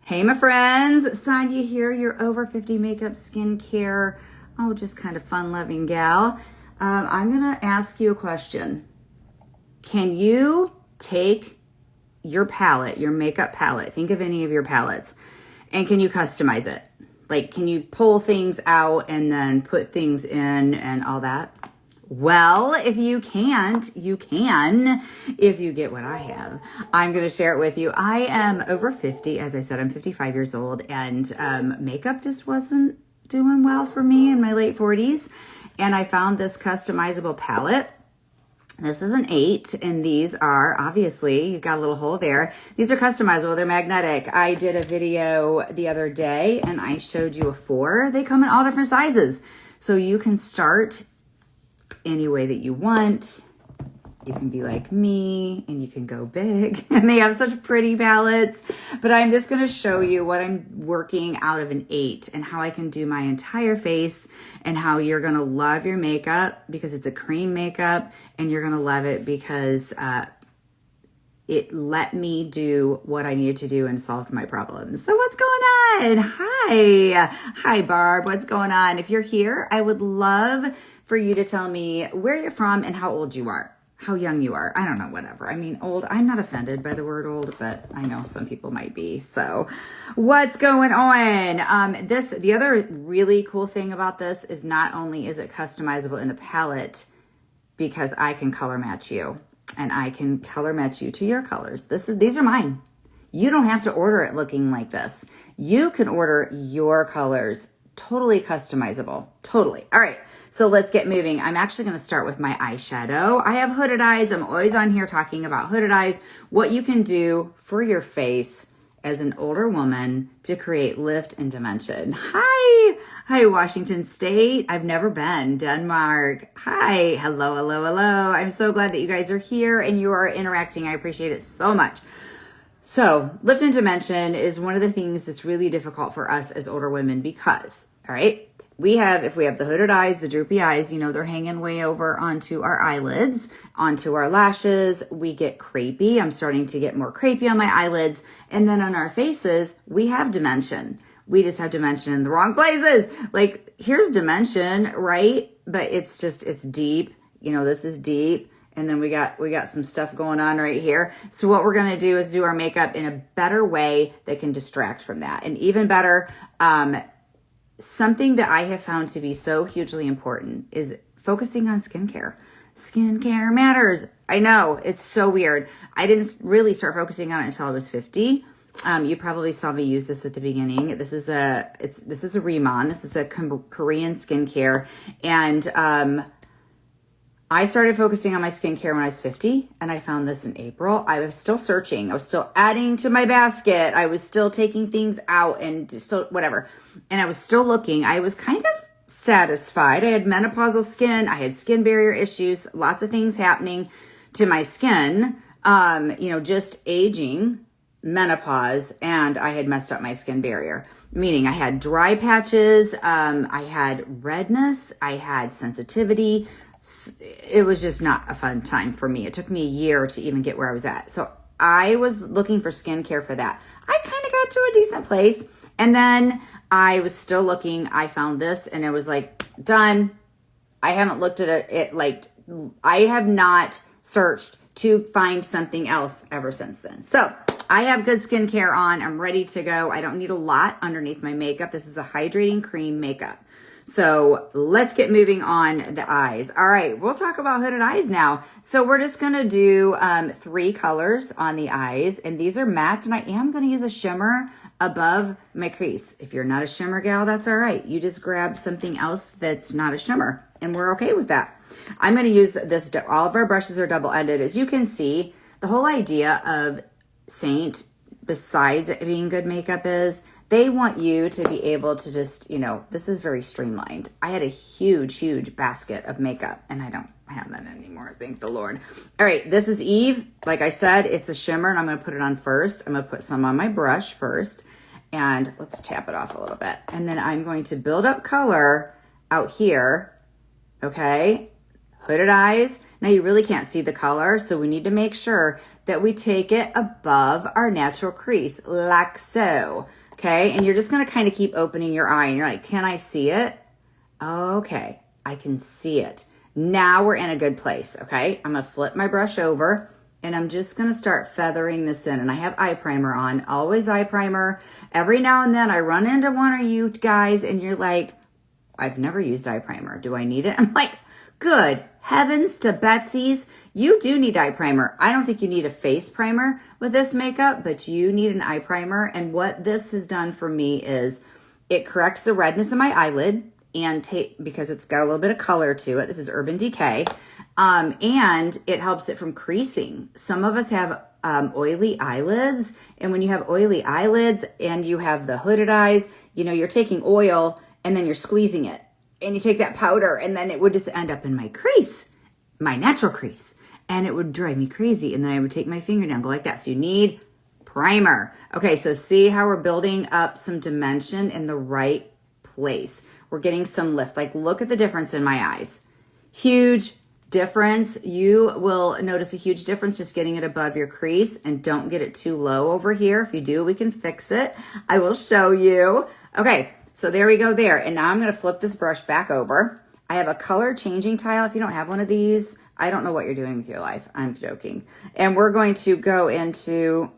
Hey, my friends, Sonia here, your over 50 makeup, skincare, just kind of fun-loving gal. I'm gonna ask you a question. Can you take your palette, your makeup palette, think of any of your palettes, and can you customize it? Like, can you pull things out and then put things in and all that? Well, if you can't, you can if you get what I have. I'm going to share it with you. I am over 50. As I said, I'm 55 years old, and makeup just wasn't doing well for me in my late 40s. And I found this customizable palette. This is an 8, and these are, obviously, you've got a little hole there. These are customizable. They're magnetic. I did a video the other day, and I showed you a 4. They come in all different sizes. So you can start any way that you want. You can be like me and you can go big, and they have such pretty palettes. But I'm just going to show you what I'm working out of an 8 and how I can do my entire face, and how you're going to love your makeup because it's a cream makeup, and you're going to love it because it let me do what I needed to do and solved my problems. So what's going on? Hi Barb, what's going on? If you're here, I would love for you to tell me where you're from and how old you are, how young you are. I don't know, whatever. I mean, old, I'm not offended by the word old, but I know some people might be. So what's going on? The other really cool thing about this is not only is it customizable in the palette, because I can color match you, and I can color match you to your colors. These are mine. You don't have to order it looking like this. You can order your colors, totally customizable, totally. All right. So let's get moving. I'm actually going to start with my eyeshadow. I have hooded eyes. I'm always on here talking about hooded eyes, what you can do for your face as an older woman to create lift and dimension. Hi, Washington State. I've never been. Denmark. Hi. Hello. I'm so glad that you guys are here and you are interacting. I appreciate it so much. So lift and dimension is one of the things that's really difficult for us as older women because, all right, if we have the hooded eyes, the droopy eyes, they're hanging way over onto our eyelids, onto our lashes. We get crepey. I'm starting to get more crepey on my eyelids. And then on our faces, we have dimension. We just have dimension in the wrong places. Like, here's dimension, right? But it's deep. This is deep. And then we got some stuff going on right here. So what we're going to do is do our makeup in a better way that can distract from that. And even better, something that I have found to be so hugely important is focusing on skincare. Skincare matters. I know, it's so weird. I didn't really start focusing on it until I was 50. You probably saw me use this at the beginning. This is a Rimmon. This is a Korean skincare. And I started focusing on my skincare when I was 50, and I found this in April. I was still searching. I was still adding to my basket. I was still taking things out and so whatever. And I was still looking. I was kind of satisfied. I had menopausal skin. I had skin barrier issues, lots of things happening to my skin, just aging, menopause, and I had messed up my skin barrier, meaning I had dry patches, I had redness, I had sensitivity. It was just not a fun time for me. It took me a year to even get where I was at. So I was looking for skincare for that. I kind of got to a decent place, and then I was still looking. I found this, and it was like, done. I haven't looked at it. I have not searched to find something else ever since then. So I have good skincare on. I'm ready to go. I don't need a lot underneath my makeup. This is a hydrating cream makeup. So let's get moving on the eyes. All right, we'll talk about hooded eyes now. So we're just going to do 3 colors on the eyes, and these are mattes, and I am going to use a shimmer above my crease. If you're not a shimmer gal, that's all right. You just grab something else that's not a shimmer, and we're okay with that. I'm going to use this. All of our brushes are double-ended. As you can see, the whole idea of Saint, besides it being good makeup, is they want you to be able to just, this is very streamlined. I had a huge basket of makeup, and I don't have that anymore, thank the Lord. All right, this is Eve. Like I said, it's a shimmer, and I'm going to put it on first. I'm going to put some on my brush first, and let's tap it off a little bit. And then I'm going to build up color out here, okay? Hooded eyes. Now, you really can't see the color, so we need to make sure that we take it above our natural crease, like so. Okay, and you're just gonna kind of keep opening your eye and you're like, can I see it? Okay, I can see it. Now we're in a good place, okay? I'm gonna flip my brush over and I'm just gonna start feathering this in. And I have eye primer on, always eye primer. Every now and then I run into one of you guys and you're like, I've never used eye primer. Do I need it? I'm like, good heavens to Betsy's. You do need eye primer. I don't think you need a face primer with this makeup, but you need an eye primer. And what this has done for me is it corrects the redness of my eyelid and because it's got a little bit of color to it. This is Urban Decay. And it helps it from creasing. Some of us have oily eyelids. And when you have oily eyelids and you have the hooded eyes, you know, you're taking oil and then you're squeezing it. And you take that powder and then it would just end up in my crease, my natural crease. And it would drive me crazy. And then I would take my finger down, go like that. So you need primer. Okay, so see how we're building up some dimension in the right place. We're getting some lift. Like, look at the difference in my eyes. Huge difference. You will notice a huge difference just getting it above your crease, and don't get it too low over here. If you do, we can fix it. I will show you. Okay, so there we go there. And now I'm going to flip this brush back over. I have a color changing tile. If you don't have one of these, I don't know what you're doing with your life. I'm joking. And we're going to go into,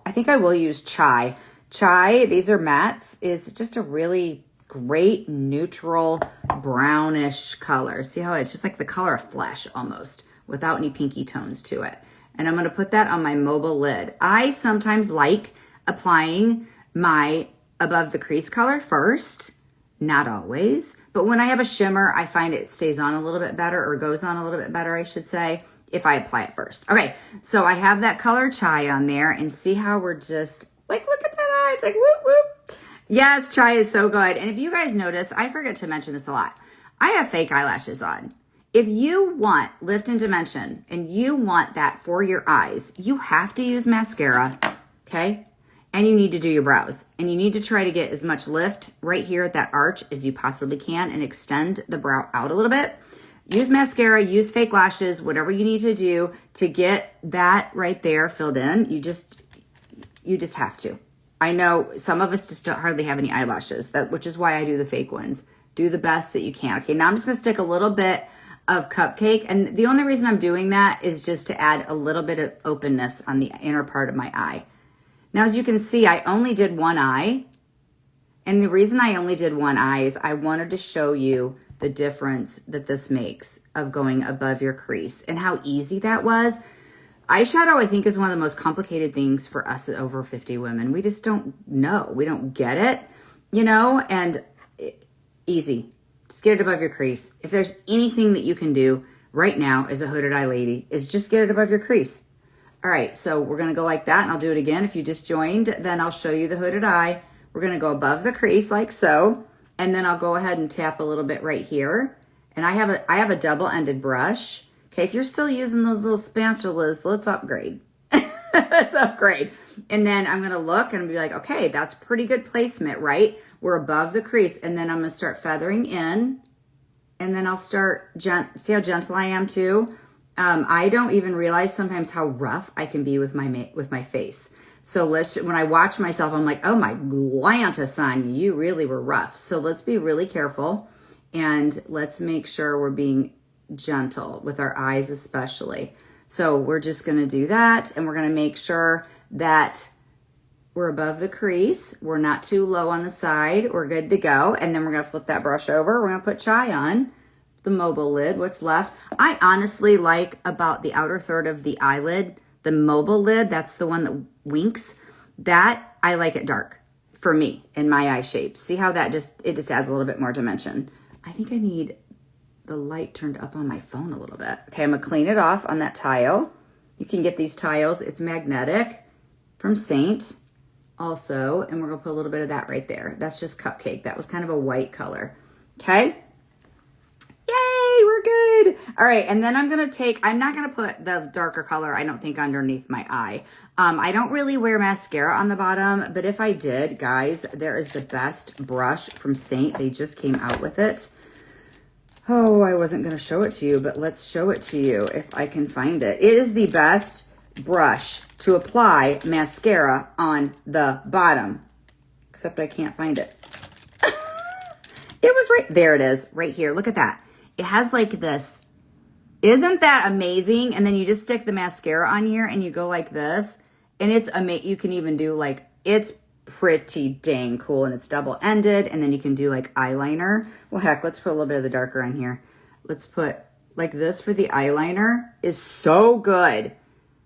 I think I will use Chai. Chai, these are mattes, is just a really great neutral brownish color. See how it's just like the color of flesh almost without any pinky tones to it. And I'm going to put that on my mobile lid. I sometimes like applying my above the crease color first. Not always, but when I have a shimmer, I find it stays on a little bit better, or goes on a little bit better, I should say, if I apply it first. Okay, so I have that color Chai on there, and see how we're just, like, look at that eye. It's like, whoop, whoop. Yes, Chai is so good. And if you guys notice, I forget to mention this a lot. I have fake eyelashes on. If you want lift and dimension, and you want that for your eyes, you have to use mascara, okay? And you need to do your brows. And you need to try to get as much lift right here at that arch as you possibly can and extend the brow out a little bit. Use mascara, use fake lashes, whatever you need to do to get that right there filled in. You just have to. I know some of us just don't hardly have any eyelashes, which is why I do the fake ones. Do the best that you can. Okay, now I'm just gonna stick a little bit of Cupcake. And the only reason I'm doing that is just to add a little bit of openness on the inner part of my eye. Now, as you can see, I only did one eye. And the reason I only did one eye is I wanted to show you the difference that this makes of going above your crease and how easy that was. Eyeshadow, I think, is one of the most complicated things for us at over 50 women. We just don't know. We don't get it, you know, and easy. Just get it above your crease. If there's anything that you can do right now as a hooded eye lady, is just get it above your crease. All right, so we're gonna go like that, and I'll do it again. If you just joined, then I'll show you the hooded eye. We're gonna go above the crease like so, and then I'll go ahead and tap a little bit right here. And I have a double-ended brush. Okay, if you're still using those little spatulas, let's upgrade. Let's upgrade. And then I'm gonna look and be like, okay, that's pretty good placement, right? We're above the crease, and then I'm gonna start feathering in, and then I'll start, see how gentle I am too? I don't even realize sometimes how rough I can be with my face. So when I watch myself, I'm like, oh my Glanta, Sonia, you really were rough. So let's be really careful, and let's make sure we're being gentle with our eyes especially. So we're just gonna do that, and we're gonna make sure that we're above the crease. We're not too low on the side. We're good to go. And then we're gonna flip that brush over. We're gonna put Chai on the mobile lid, what's left. I honestly like about the outer third of the eyelid, the mobile lid, that's the one that winks, that I like it dark for me in my eye shape. See how that just adds a little bit more dimension. I think I need the light turned up on my phone a little bit. Okay, I'm gonna clean it off on that tile. You can get these tiles, it's magnetic from Saint also, and we're gonna put a little bit of that right there. That's just Cupcake. That was kind of a white color, okay? Yay, we're good. All right, and then I'm not gonna put the darker color, I don't think, underneath my eye. I don't really wear mascara on the bottom, but if I did, guys, there is the best brush from Saint. They just came out with it. Oh, I wasn't gonna show it to you, but let's show it to you if I can find it. It is the best brush to apply mascara on the bottom. Except I can't find it. It was right there. It is right here. Look at that. It has like this. Isn't that amazing? And then you just stick the mascara on here and you go like this. And it's amazing. You can even do like, it's pretty dang cool. And it's double-ended. And then you can do like eyeliner. Well, heck, let's put a little bit of the darker on here. Let's put like this for the eyeliner. Is so good.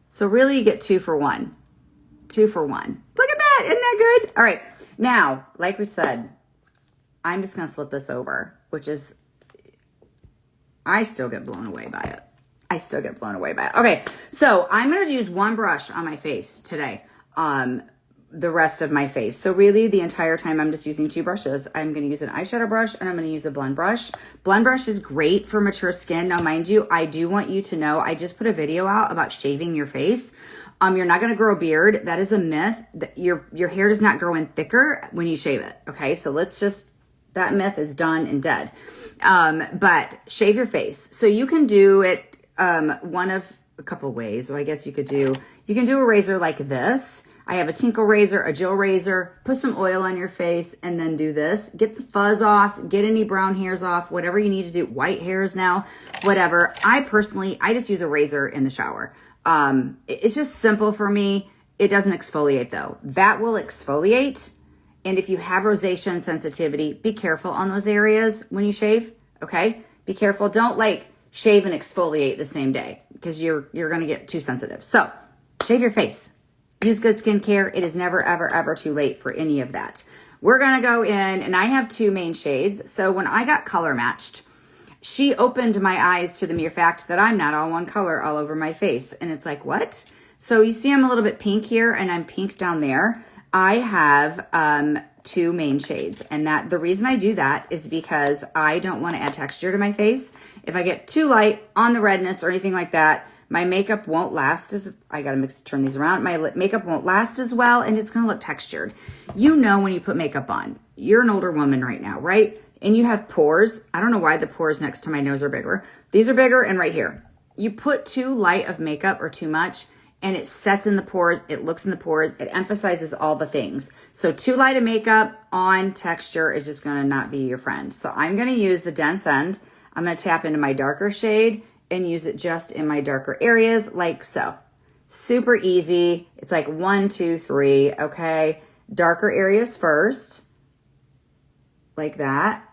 So really you get 2 for 1. 2 for 1. Look at that. Isn't that good? All right. Now, like we said, I'm just going to flip this over, which is, I still get blown away by it. I still get blown away by it. Okay, so I'm going to use one brush on my face today, the rest of my face. So really the entire time I'm just using 2 brushes. I'm going to use an eyeshadow brush and I'm going to use a blend brush. Blend brush is great for mature skin. Now, mind you, I do want you to know, I just put a video out about shaving your face. You're not going to grow a beard. That is a myth. Your hair does not grow in thicker when you shave it. Okay, so let's just, that myth is done and dead. But shave your face. So you can do it one of a couple ways. So I guess you can do a razor like this. I have a Tinkle razor, a Jill razor. Put some oil on your face and then do this. Get the fuzz off, get any brown hairs off, whatever you need to do. White hairs now, whatever. I just use a razor in the shower. It's just simple for me. It doesn't exfoliate though. That will exfoliate. And if you have rosacea and sensitivity, be careful on those areas when you shave, okay? Be careful. Don't like shave and exfoliate the same day because you're going to get too sensitive. So shave your face. Use good skincare. It is never, ever, ever too late for any of that. We're going to go in, and I have 2 main shades. So when I got color matched, she opened my eyes to the mere fact that I'm not all one color all over my face. And it's like, what? So you see I'm a little bit pink here and I'm pink down there. I have 2 main shades, and that the reason I do that is because I don't want to add texture to my face. If I get too light on the redness or anything like that, my makeup won't last as, I gotta turn these around. My makeup won't last as well, and it's gonna look textured. You know when you put makeup on, you're an older woman right now, right? And you have pores. I don't know why the pores next to my nose are bigger. These are bigger and right here. You put too light of makeup or too much, and it sets in the pores, it looks in the pores, it emphasizes all the things. So too light of makeup on texture is just gonna not be your friend. So I'm gonna use the dense end. I'm gonna tap into my darker shade and use it just in my darker areas like so. Super easy. It's like 1, 2, 3, okay? Darker areas first, like that.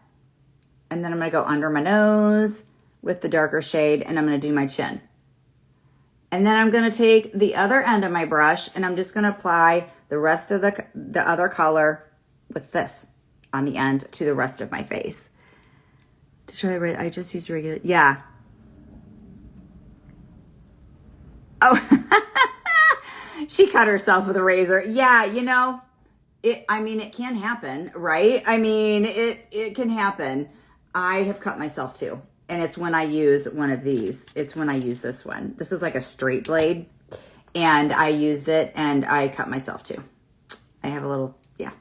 And then I'm gonna go under my nose with the darker shade, and I'm gonna do my chin. And then I'm gonna take the other end of my brush and I'm just gonna apply the rest of the other color with this on the end to the rest of my face. To show you, I just used regular, yeah. Oh, she cut herself with a razor. Yeah, you know, it can happen, right? I mean, it can happen. I have cut myself too. And it's when I use one of these. It's when I use this one. This is like a straight blade. And I used it and I cut myself too. I have a little, yeah.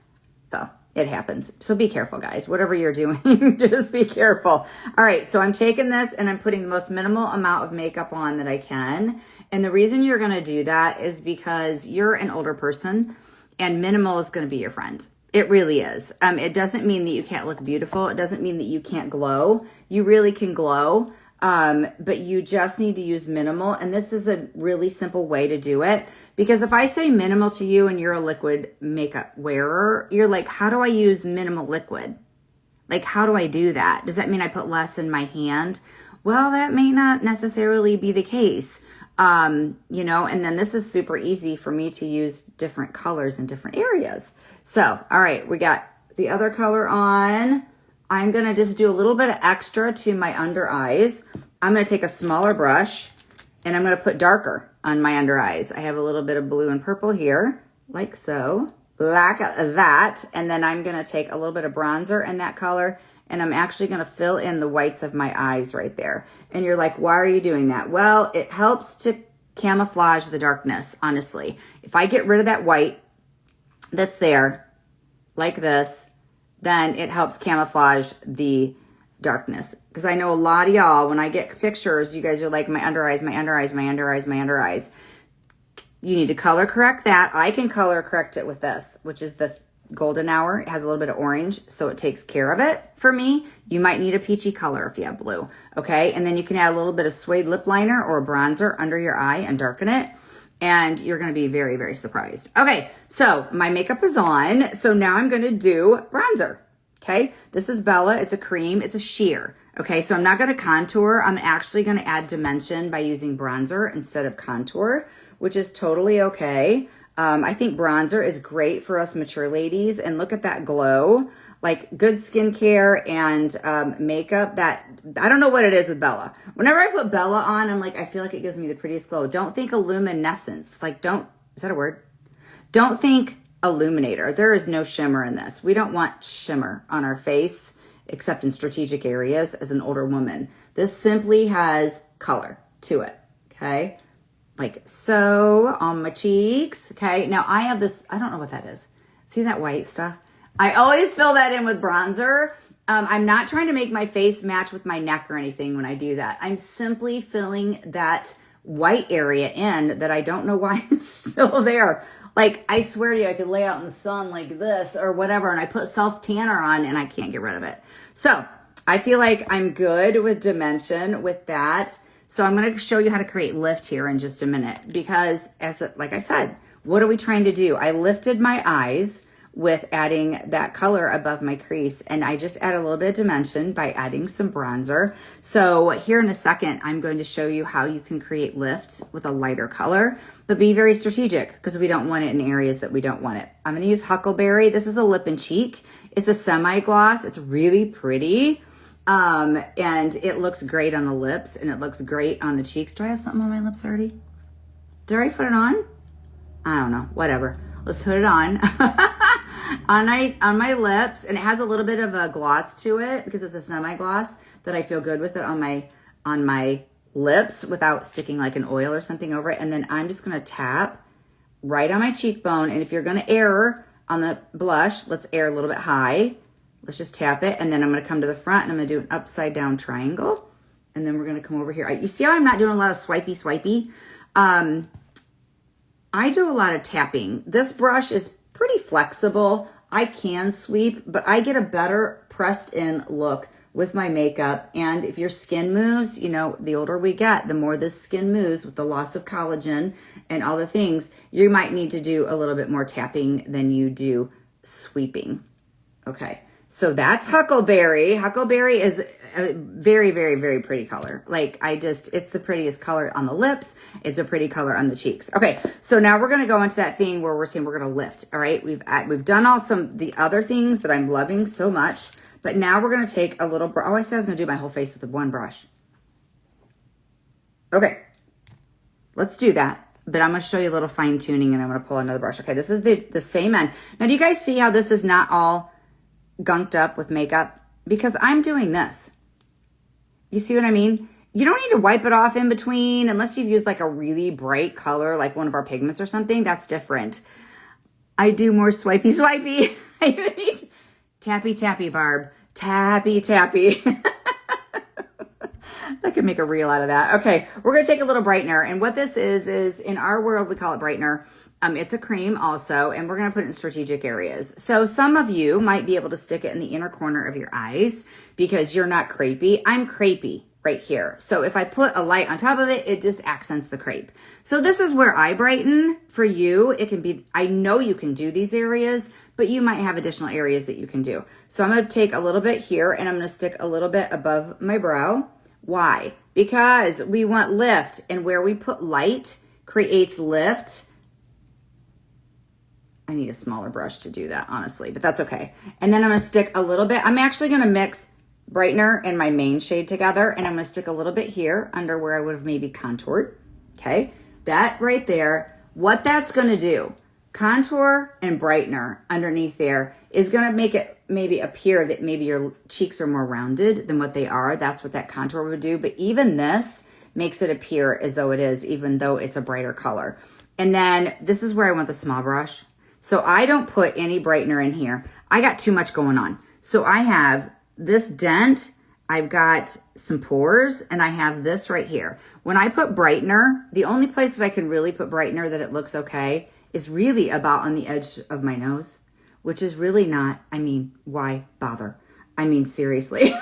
So it happens. So be careful, guys. Whatever you're doing, just be careful. All right, so I'm taking this and I'm putting the most minimal amount of makeup on that I can. And the reason you're gonna do that is because you're an older person and minimal is gonna be your friend. It really is. It doesn't mean that you can't look beautiful. It doesn't mean that you can't glow. You really can glow, but you just need to use minimal. And this is a really simple way to do it. Because if I say minimal to you and you're a liquid makeup wearer, you're like, how do I use minimal liquid? Like, how do I do that? Does that mean I put less in my hand? Well, that may not necessarily be the case. You know, and then this is super easy for me to use different colors in different areas. So, all right, we got the other color on. I'm going to just do a little bit of extra to my under eyes. I'm going to take a smaller brush and I'm going to put darker on my under eyes. I have a little bit of blue and purple here, like so, like that. And then I'm going to take a little bit of bronzer in that color and I'm actually going to fill in the whites of my eyes right there. And you're like, why are you doing that? Well, it helps to camouflage the darkness, honestly. If I get rid of that white that's there, like this, then it helps camouflage the darkness. Because I know a lot of y'all, when I get pictures, you guys are like, my under eyes, my under eyes, my under eyes, my under eyes. You need to color correct that. I can color correct it with this, which is the golden hour. It has a little bit of orange, so it takes care of it for me. You might need a peachy color if you have blue, okay? And then you can add a little bit of suede lip liner or a bronzer under your eye and darken it, and you're gonna be very, very surprised. Okay, so my makeup is on, so now I'm gonna do bronzer, okay? This is Bella, it's a cream, it's a sheer, okay? So I'm not gonna contour, I'm actually gonna add dimension by using bronzer instead of contour, which is totally okay. I think bronzer is great for us mature ladies, and look at that glow. Like good skincare and makeup, that, I don't know what it is with Bella. Whenever I put Bella on, I'm like, I feel like it gives me the prettiest glow. Don't think illuminescence. Like is that a word? Don't think illuminator. There is no shimmer in this. We don't want shimmer on our face, except in strategic areas as an older woman. This simply has color to it, okay? Like so on my cheeks, okay? Now I have this, I don't know what that is. See that white stuff? I always fill that in with bronzer. I'm not trying to make my face match with my neck or anything when I do that. I'm simply filling that white area in that I don't know why it's still there. Like, I swear to you, I could lay out in the sun like this or whatever, and I put self-tanner on and I can't get rid of it. So I feel like I'm good with dimension with that. So I'm going to show you how to create lift here in just a minute, because like I said, what are we trying to do? I lifted my eyes with adding that color above my crease, and I just add a little bit of dimension by adding some bronzer. So here in a second, I'm going to show you how you can create lift with a lighter color, but be very strategic because we don't want it in areas that we don't want it. I'm going to use Huckleberry. This is a lip and cheek. It's a semi-gloss. It's really pretty. And it looks great on the lips, and it looks great on the cheeks. Do I have something on my lips already? Did I already put it on? I don't know, whatever. Let's put it on. on my lips, and it has a little bit of a gloss to it because it's a semi-gloss that I feel good with it on my lips without sticking like an oil or something over it. And then I'm just gonna tap right on my cheekbone. And if you're gonna err on the blush, let's err a little bit high. Let's just tap it, and then I'm going to come to the front, and I'm going to do an upside down triangle, and then we're going to come over here. You see how I'm not doing a lot of swipey? I do a lot of tapping. This brush is pretty flexible. I can sweep, but I get a better pressed in look with my makeup. And if your skin moves, you know, the older we get, the more this skin moves with the loss of collagen and all the things, you might need to do a little bit more tapping than you do sweeping. Okay. So that's Huckleberry. Huckleberry is a very, very, very pretty color. Like it's the prettiest color on the lips. It's a pretty color on the cheeks. Okay, so now we're gonna go into that thing where we're saying we're gonna lift, all right? We've done the other things that I'm loving so much, but now we're gonna take a little, I said I was gonna do my whole face with one brush. Okay, let's do that. But I'm gonna show you a little fine tuning, and I'm gonna pull another brush. Okay, this is the same end. Now, do you guys see how this is not all gunked up with makeup? Because I'm doing this. You see what I mean? You don't need to wipe it off in between unless you've used like a really bright color, like one of our pigments or something. That's different. I do more swipey. I need tappy, Barb. Tappy. I could make a reel out of that. Okay, we're going to take a little brightener. And what this is in our world, we call it brightener. It's a cream also, and we're going to put it in strategic areas. So some of you might be able to stick it in the inner corner of your eyes because you're not crepey. I'm crepey right here. So if I put a light on top of it, it just accents the crepe. So this is where I brighten. For you, it can be, I know you can do these areas, but you might have additional areas that you can do. So I'm going to take a little bit here, and I'm going to stick a little bit above my brow. Why? Because we want lift, and where we put light creates lift. I need a smaller brush to do that, honestly, but that's okay. And then I'm going to stick a little bit. I'm actually going to mix brightener and my main shade together, and I'm going to stick a little bit here under where I would have maybe contoured. Okay, that right there. What that's going to do, contour and brightener underneath there, is going to make it maybe appear that maybe your cheeks are more rounded than what they are. That's what that contour would do. But even this makes it appear as though it is, even though it's a brighter color. And then this is where I want the small brush. So I don't put any brightener in here. I got too much going on. So I have this dent I've got some pores, and I have this right here. When I put brightener, the only place that I can really put brightener that it looks okay is really about on the edge of my nose, which is really not, I mean, why bother? I mean, seriously.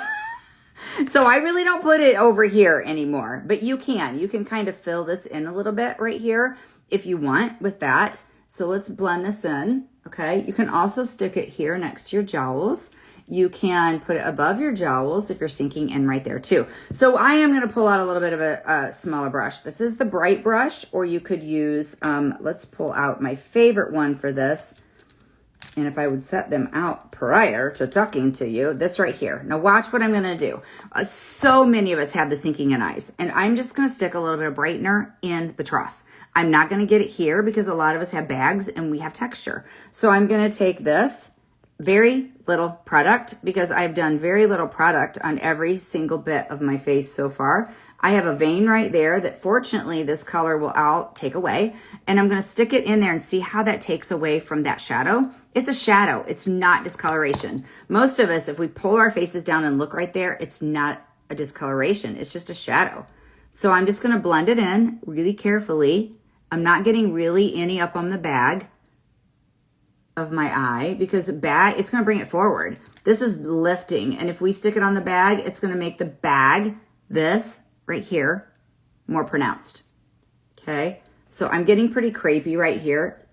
So I really don't put it over here anymore, but you can kind of fill this in a little bit right here if you want with that. So let's blend this in, okay? You can also stick it here next to your jowls. You can put it above your jowls if you're sinking in right there too. So I am going to pull out a little bit of a smaller brush. This is the bright brush, or you could use, let's pull out my favorite one for this. And if I would set them out prior to talking to you, this right here. Now watch what I'm going to do. So many of us have the sinking in eyes, and I'm just going to stick a little bit of brightener in the trough. I'm not going to get it here because a lot of us have bags and we have texture. So I'm going to take this, very little product, because I've done very little product on every single bit of my face so far. I have a vein right there that fortunately this color will all take away, and I'm going to stick it in there and see how that takes away from that shadow. It's a shadow. It's not discoloration. Most of us, if we pull our faces down and look right there, it's not a discoloration. It's just a shadow. So I'm just going to blend it in really carefully. I'm not getting really any up on the bag of my eye because the bag, it's going to bring it forward. This is lifting, and if we stick it on the bag, it's going to make the bag, this right here, more pronounced. Okay, so I'm getting pretty crepey right here,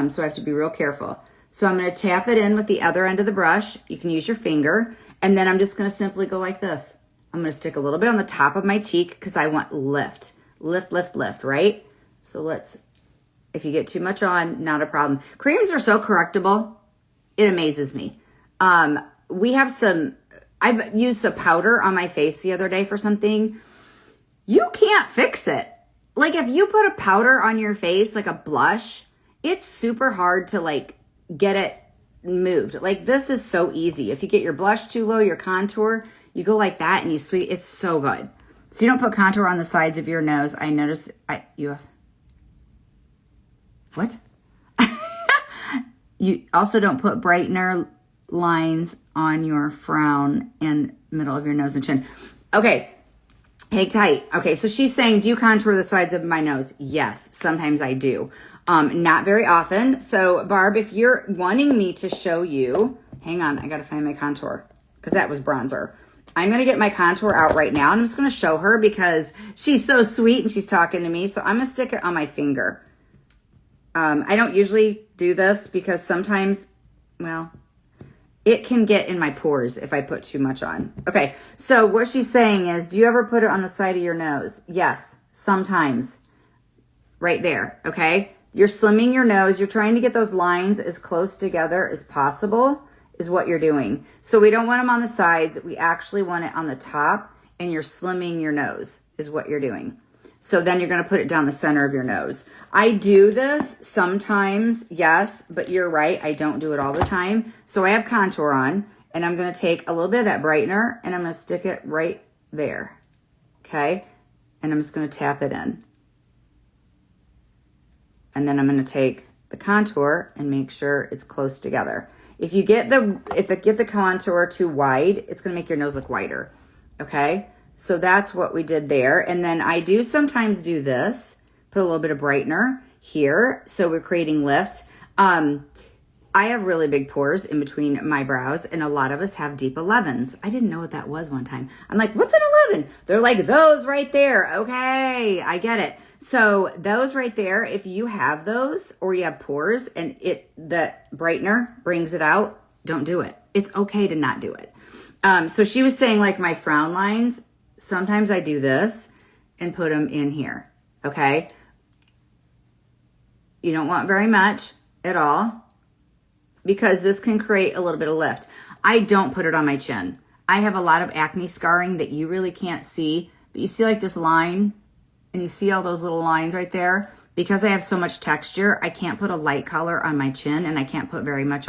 so I have to be real careful. So I'm going to tap it in with the other end of the brush. You can use your finger, and then I'm just going to simply go like this. I'm going to stick a little bit on the top of my cheek because I want lift, lift, lift, lift, right? So let's, if you get too much on, not a problem. Creams are so correctable. It amazes me. We have some, I've used some powder on my face the other day for something. You can't fix it. Like if you put a powder on your face, like a blush, it's super hard to like get it moved. Like this is so easy. If you get your blush too low, your contour, you go like that and you sweep. It's so good. So you don't put contour on the sides of your nose. I noticed, what? You also don't put brightener lines on your frown and middle of your nose and chin. Okay, hang tight. Okay, so she's saying, do you contour the sides of my nose? Yes, sometimes I do. Not very often. So Barb, if you're wanting me to show you, hang on, I gotta find my contour because that was bronzer. I'm going to get my contour out right now, and I'm just going to show her because she's so sweet and she's talking to me. So I'm going to stick it on my finger. I don't usually do this because sometimes, well, it can get in my pores if I put too much on. Okay, so what she's saying is, do you ever put it on the side of your nose? Yes, sometimes. Right there, okay? You're slimming your nose. You're trying to get those lines as close together as possible is what you're doing. So we don't want them on the sides. We actually want it on the top, and you're slimming your nose is what you're doing. So then you're going to put it down the center of your nose. I do this sometimes, yes, but you're right. I don't do it all the time. So I have contour on, and I'm going to take a little bit of that brightener, and I'm going to stick it right there, okay? And I'm just going to tap it in. And then I'm going to take the contour and make sure it's close together. If you get the contour too wide, it's going to make your nose look wider, okay? So that's what we did there. And then I do sometimes do this, put a little bit of brightener here. So we're creating lift. I have really big pores in between my brows, and a lot of us have deep 11s. I didn't know what that was one time. I'm like, what's an 11? They're like, those right there. Okay, I get it. So those right there, if you have those or you have pores and the brightener brings it out, don't do it. It's okay to not do it. So she was saying like my frown lines, sometimes I do this and put them in here, okay? You don't want very much at all because this can create a little bit of lift. I don't put it on my chin. I have a lot of acne scarring that you really can't see, but you see like this line, and you see all those little lines right there? Because I have so much texture, I can't put a light color on my chin, and I can't put very much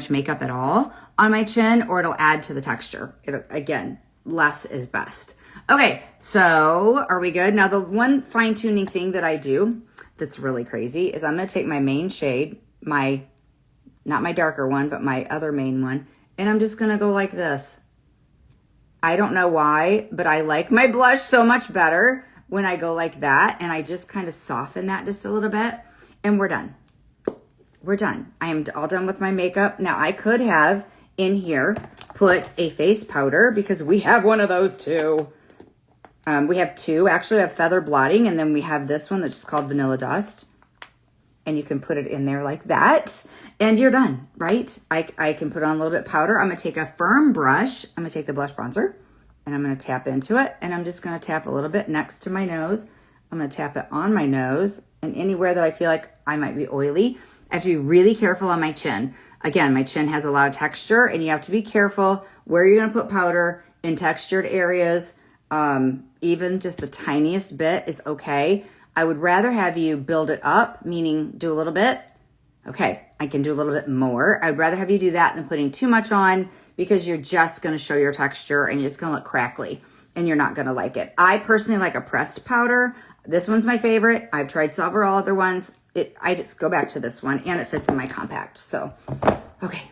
makeup at all on my chin, or it'll add to the texture. Again, less is best. Okay, so are we good? Now the one fine tuning thing that I do that's really crazy is I'm gonna take my main shade, not my darker one, but my other main one, and I'm just gonna go like this. I don't know why, but I like my blush so much better when I go like that. And I just kind of soften that just a little bit. And we're done. We're done. I am all done with my makeup. Now I could have in here put a face powder because we have one of those too. We have two. Actually, we have feather blotting, and then we have this one that's just called Vanilla Dust. And you can put it in there like that, and you're done, right? I can put on a little bit of powder. I'm going to take a firm brush. I'm going to take the blush bronzer, and I'm going to tap into it, and I'm just going to tap a little bit next to my nose. I'm going to tap it on my nose, and anywhere that I feel like I might be oily. I have to be really careful on my chin. Again, my chin has a lot of texture, and you have to be careful where you're going to put powder in textured areas. Even just the tiniest bit is okay. I would rather have you build it up, meaning do a little bit. Okay, I can do a little bit more. I'd rather have you do that than putting too much on because you're just going to show your texture and it's going to look crackly and you're not going to like it. I personally like a pressed powder. This one's my favorite. I've tried several other ones. I just go back to this one and it fits in my compact. So, okay.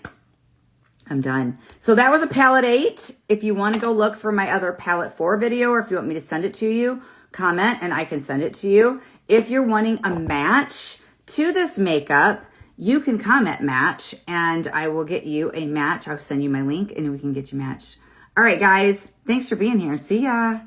I'm done. So that was a palette 8. If you want to go look for my other palette 4 video, or if you want me to send it to you, comment and I can send it to you. If you're wanting a match to this makeup, you can comment match and I will get you a match. I'll send you my link and we can get you matched. All right, guys. Thanks for being here. See ya.